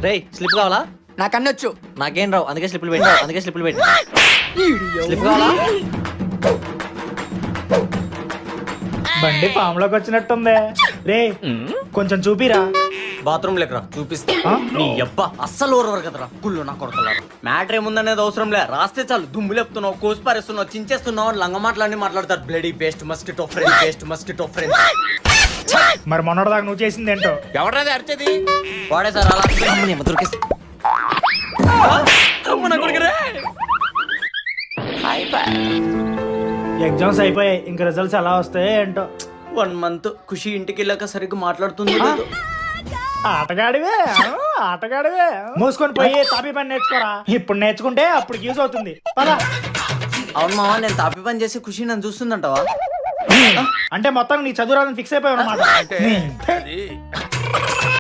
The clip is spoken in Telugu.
రే స్లిప్ కావాలా? నాకు అన్నొచ్చు. నాకేం రావు, అందుకే స్లిప్లు పెట్టి స్లిప్ కావాలా? బండి ఫామ్ లోకి వచ్చినట్టుంది. రే కొంచెం చూపిరా. బాత్రూమ్ లెక్కరా చూపిస్తా. నీ అబ్బా అస్సలు ఓరవరు కదరా కుళ్ళు నా కొడతలారా. మ్యాటర్ ఏముందనేది అవసరం లే, రాస్తే చాలు దుమ్ము లేపుతున్నావు, కోసి పారేస్తున్నావు, చించేస్తున్నావు అని లంగ మాటలన్నీ మాట్లాడతారు. Bloody paste mosquito friend. మరి మొన్నటిదాకా నువ్వు చేసింది ఏంటో? ఎవరది అరిచేది? వాడే సార్ అలా అమ్మని దొరికేసి ఎగ్జామ్స్ అయిపోయాయి, ఇంకా రిజల్ట్స్ ఎలా వస్తాయో ఏంటో. 1 month ఖుషి ఇంటికి వెళ్ళాక సరిగ్గా మాట్లాడుతుంది లేదు. ఆటగాడివే మూసుకొని పోయి తాపి పని నేర్చుకోరా. ఇప్పుడు నేర్చుకుంటే అప్పుడు యూజ్ అవుతుంది. పదా. అవును మావా, నేను తాపి పని చేసి ఖుషి నన్ను చూస్తుందంటావా? అంటే మొత్తం నీ చదువు రాదని ఫిక్స్ అయిపోయావు అన్నమాట. అంటే అది